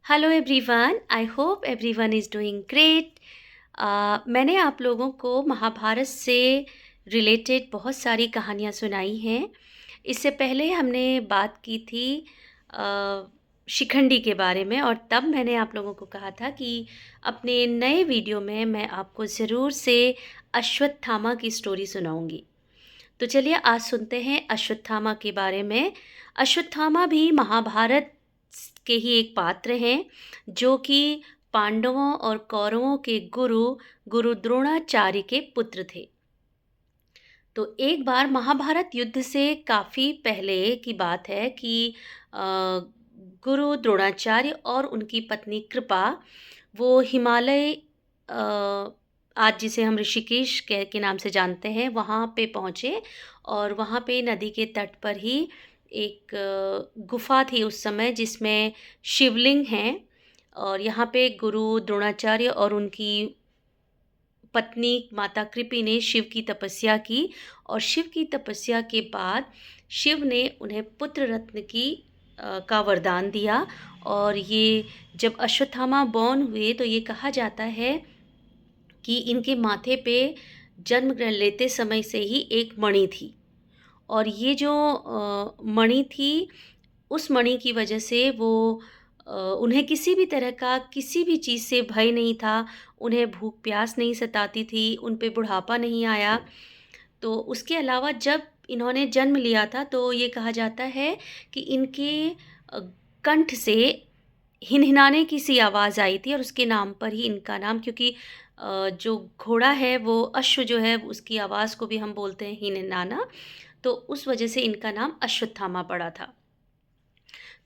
Hello everyone, I hope everyone is doing great. मैंने आप लोगों को महाभारत से रिलेटेड बहुत सारी कहानियाँ सुनाई हैं। इससे पहले हमने बात की थी शिखंडी के बारे में, और तब मैंने आप लोगों को कहा था कि अपने नए वीडियो में मैं आपको ज़रूर से अश्वत्थामा की स्टोरी सुनाऊंगी। तो चलिए आज सुनते हैं अश्वत्थामा के बारे में। अश्वत्थामा भी महाभारत के ही एक पात्र हैं, जो कि पांडवों और कौरवों के गुरु गुरु द्रोणाचार्य के पुत्र थे। तो एक बार महाभारत युद्ध से काफ़ी पहले की बात है कि अ, गुरु द्रोणाचार्य और उनकी पत्नी कृपा वो हिमालय, आज जिसे हम ऋषिकेश के नाम से जानते हैं, वहाँ पे पहुँचे। और वहाँ पे नदी के तट पर ही एक गुफा थी उस समय, जिसमें शिवलिंग हैं। और यहाँ पे गुरु द्रोणाचार्य और उनकी पत्नी माता कृपि ने शिव की तपस्या की, और शिव की तपस्या के बाद शिव ने उन्हें पुत्र रत्न का वरदान दिया। और ये जब अश्वत्थामा बॉर्न हुए तो ये कहा जाता है कि इनके माथे पे जन्म ग्रहण लेते समय से ही एक मणि थी। और ये जो मणि थी, उस मणि की वजह से वो उन्हें किसी भी तरह का किसी भी चीज़ से भय नहीं था। उन्हें भूख प्यास नहीं सताती थी, उन पे बुढ़ापा नहीं आया। तो उसके अलावा जब इन्होंने जन्म लिया था तो ये कहा जाता है कि इनके अ, कंठ से हिनहिनाने की सी आवाज़ आई थी, और उसके नाम पर ही इनका नाम, क्योंकि जो घोड़ा है वो अश्व जो है उसकी आवाज़ को भी हम बोलते हैं हिनहिनाना, तो उस वजह से इनका नाम अश्वत्थामा पड़ा था।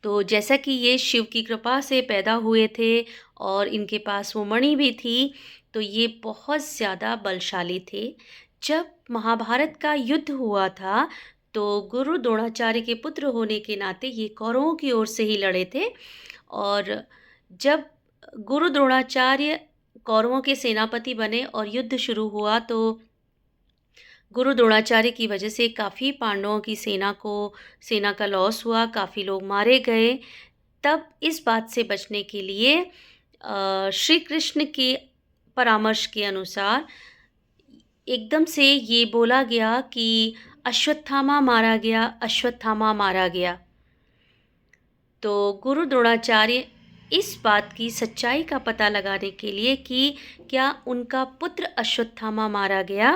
तो जैसा कि ये शिव की कृपा से पैदा हुए थे और इनके पास वो मणि भी थी, तो ये बहुत ज़्यादा बलशाली थे। जब महाभारत का युद्ध हुआ था तो गुरु द्रोणाचार्य के पुत्र होने के नाते ये कौरवों की ओर से ही लड़े थे। और जब गुरु द्रोणाचार्य कौरवों के सेनापति बने और युद्ध शुरू हुआ, तो गुरु द्रोणाचार्य की वजह से काफ़ी पांडवों की सेना का लॉस हुआ, काफ़ी लोग मारे गए। तब इस बात से बचने के लिए श्री कृष्ण के परामर्श के अनुसार एकदम से ये बोला गया कि अश्वत्थामा मारा गया, अश्वत्थामा मारा गया। तो गुरु द्रोणाचार्य इस बात की सच्चाई का पता लगाने के लिए कि क्या उनका पुत्र अश्वत्थामा मारा गया,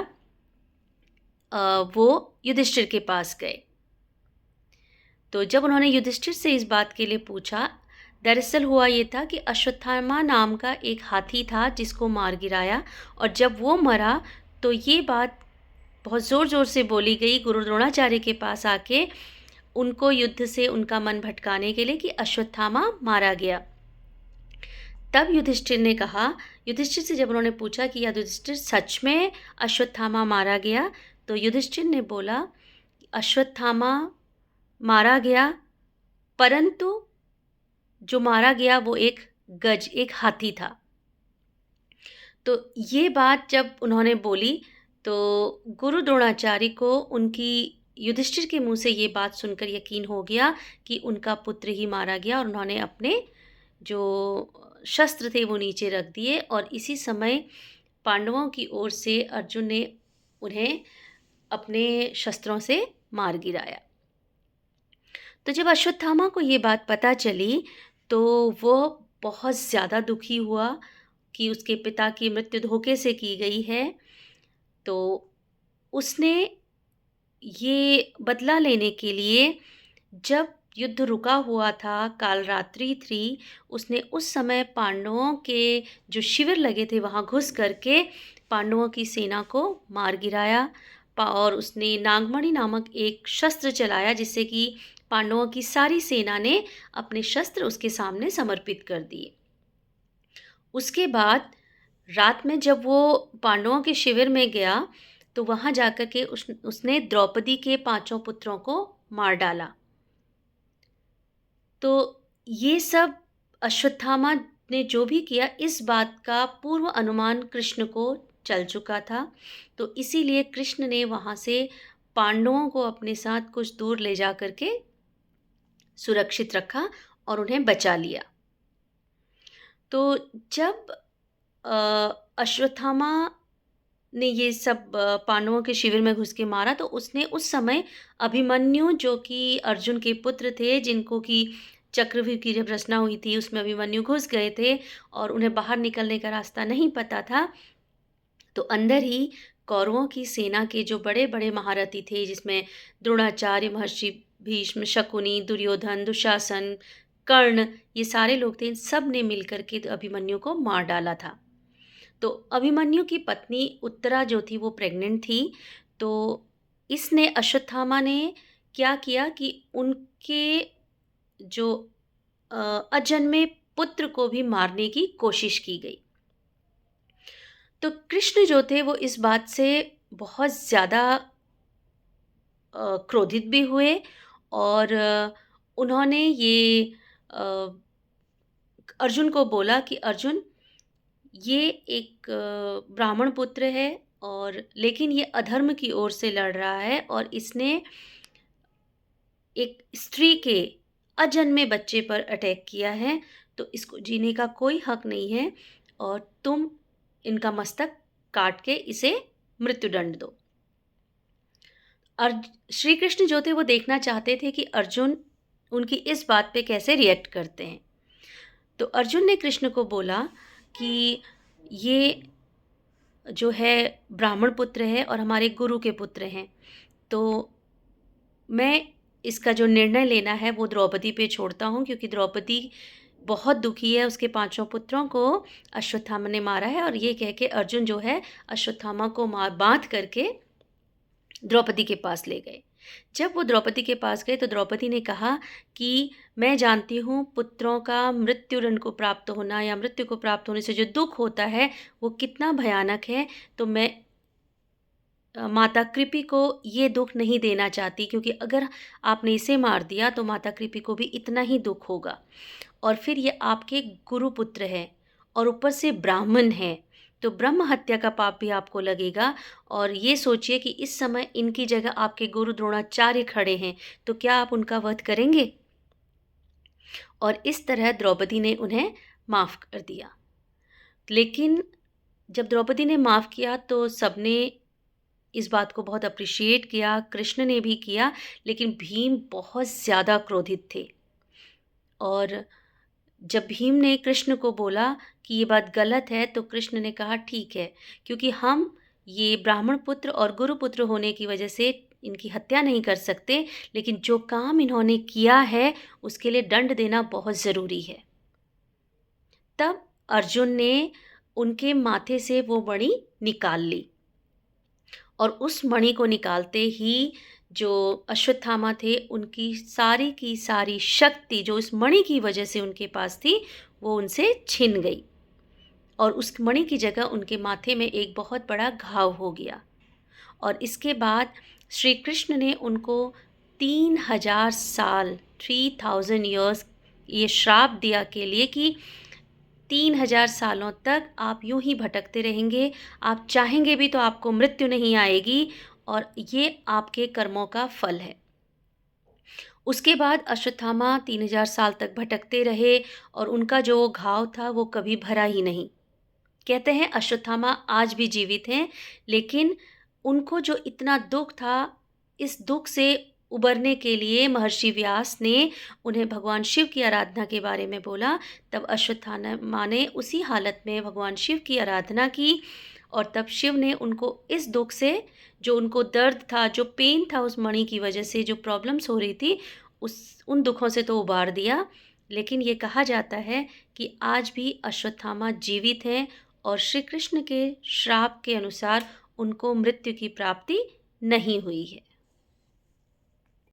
वो युधिष्ठिर के पास गए। तो जब उन्होंने युधिष्ठिर से इस बात के लिए पूछा, दरअसल हुआ ये था कि अश्वत्थामा नाम का एक हाथी था जिसको मार गिराया, और जब वो मरा तो ये बात बहुत ज़ोर ज़ोर से बोली गई गुरु द्रोणाचार्य के पास आके, उनको युद्ध से उनका मन भटकाने के लिए, कि अश्वत्थामा मारा गया। तब युधिष्ठिर से जब उन्होंने पूछा कि या युधिष्ठिर सच में अश्वत्थामा मारा गया, तो युधिष्ठिर ने बोला अश्वत्थामा मारा गया, परंतु जो मारा गया वो एक हाथी था। तो ये बात जब उन्होंने बोली तो गुरु द्रोणाचार्य को उनकी युधिष्ठिर के मुंह से ये बात सुनकर यकीन हो गया कि उनका पुत्र ही मारा गया, और उन्होंने अपने जो शस्त्र थे वो नीचे रख दिए। और इसी समय पांडवों की ओर से अर्जुन ने उन्हें अपने शस्त्रों से मार गिराया। तो जब अश्वत्थामा को ये बात पता चली तो वो बहुत ज़्यादा दुखी हुआ कि उसके पिता की मृत्यु धोखे से की गई है। तो उसने ये बदला लेने के लिए, जब युद्ध रुका हुआ था, कालरात्रि थी, उसने उस समय पांडवों के जो शिविर लगे थे वहाँ घुस करके पांडवों की सेना को मार गिराया। और उसने नागमणि नामक एक शस्त्र चलाया, जिससे कि पांडवों की सारी सेना ने अपने शस्त्र उसके सामने समर्पित कर दिए। उसके बाद रात में जब वो पांडवों के शिविर में गया तो वहाँ जाकर के उसने द्रौपदी के पांचों पुत्रों को मार डाला। तो ये सब अश्वत्थामा ने जो भी किया, इस बात का पूर्व अनुमान कृष्ण को चल चुका था। तो इसीलिए कृष्ण ने वहाँ से पांडवों को अपने साथ कुछ दूर ले जा करके सुरक्षित रखा और उन्हें बचा लिया। तो जब अश्वत्थामा ने ये सब पांडवों के शिविर में घुस के मारा, तो उसने उस समय अभिमन्यु, जो कि अर्जुन के पुत्र थे, जिनको कि चक्रव्यूह की जब रचना हुई थी उसमें अभिमन्यु घुस गए थे और उन्हें बाहर निकलने का रास्ता नहीं पता था। तो अंदर ही कौरवों की सेना के जो बड़े-बड़े महारथी थे, जिसमें द्रोणाचार्य, महर्षि भीष्म, शकुनी, दुर्योधन, दुशासन, कर्ण, ये सारे लोग थे। इन सब ने मिलकर के अभिमन्यु को मार डाला था। तो अभिमन्यु की पत्नी उत्तरा जो थी वो प्रेग्नेंट थी। तो इसने अश्वत्थामा ने क्या किया कि उनके जो अ, अजन्मे पुत्र को भी मारने की कोशिश की गई। तो कृष्ण जो थे वो इस बात से बहुत ज़्यादा क्रोधित भी हुए और उन्होंने ये अ, अर्जुन को बोला कि अर्जुन, ये एक ब्राह्मण पुत्र है और लेकिन ये अधर्म की ओर से लड़ रहा है और इसने एक स्त्री के अजन्मे बच्चे पर अटैक किया है, तो इसको जीने का कोई हक नहीं है और तुम इनका मस्तक काट के इसे मृत्युदंड दो। श्री कृष्ण जो थे वो देखना चाहते थे कि अर्जुन उनकी इस बात पे कैसे रिएक्ट करते हैं। तो अर्जुन ने कृष्ण को बोला कि ये जो है ब्राह्मण पुत्र है और हमारे गुरु के पुत्र हैं, तो मैं इसका जो निर्णय लेना है वो द्रौपदी पे छोड़ता हूँ, क्योंकि द्रौपदी बहुत दुखी है, उसके पांचों पुत्रों को अश्वत्थामा ने मारा है। और ये कह के अर्जुन जो है अश्वत्थामा को मार बांध करके द्रौपदी के पास ले गए। जब वो द्रौपदी के पास गए तो द्रौपदी ने कहा कि मैं जानती हूँ पुत्रों का मृत्युदंड को प्राप्त होना या मृत्यु को प्राप्त होने से जो दुख होता है वो कितना भयानक है। तो मैं माता कृपि को ये दुख नहीं देना चाहती, क्योंकि अगर आपने इसे मार दिया तो माता कृपि को भी इतना ही दुख होगा। और फिर ये आपके गुरु पुत्र है और ऊपर से ब्राह्मण है, तो ब्रह्म हत्या का पाप भी आपको लगेगा। और ये सोचिए कि इस समय इनकी जगह आपके गुरु द्रोणाचार्य खड़े हैं, तो क्या आप उनका वध करेंगे? और इस तरह द्रौपदी ने उन्हें माफ़ कर दिया। लेकिन जब द्रौपदी ने माफ़ किया तो सबने इस बात को बहुत अप्रिशिएट किया, कृष्ण ने भी किया, लेकिन भीम बहुत ज़्यादा क्रोधित थे। और जब भीम ने कृष्ण को बोला कि ये बात गलत है, तो कृष्ण ने कहा ठीक है, क्योंकि हम ये ब्राह्मण पुत्र और गुरु पुत्र होने की वजह से इनकी हत्या नहीं कर सकते, लेकिन जो काम इन्होंने किया है उसके लिए दंड देना बहुत ज़रूरी है। तब अर्जुन ने उनके माथे से वो मणि निकाल ली और उस मणि को निकालते ही जो अश्वत्थामा थे उनकी सारी की सारी शक्ति जो उस मणि की वजह से उनके पास थी वो उनसे छिन गई और उस मणि की जगह उनके माथे में एक बहुत बड़ा घाव हो गया। और इसके बाद श्री कृष्ण ने उनको 3000 साल 3000 ईयर्स ये श्राप दिया के लिए कि 3000 सालों तक आप यूं ही भटकते रहेंगे, आप चाहेंगे भी तो आपको मृत्यु नहीं आएगी और ये आपके कर्मों का फल है। उसके बाद अश्वत्थामा 3000 साल तक भटकते रहे और उनका जो घाव था वो कभी भरा ही नहीं। कहते हैं अश्वत्थामा आज भी जीवित हैं, लेकिन उनको जो इतना दुख था, इस दुख से उबरने के लिए महर्षि व्यास ने उन्हें भगवान शिव की आराधना के बारे में बोला। तब अश्वत्थामा ने उसी हालत में भगवान शिव की आराधना की और तब शिव ने उनको इस दुख से, जो उनको दर्द था, जो पेन था उस मणि की वजह से, जो प्रॉब्लम्स हो रही थी, उन दुखों से तो उबार दिया। लेकिन ये कहा जाता है कि आज भी अश्वत्थामा जीवित हैं और श्री कृष्ण के श्राप के अनुसार उनको मृत्यु की प्राप्ति नहीं हुई है।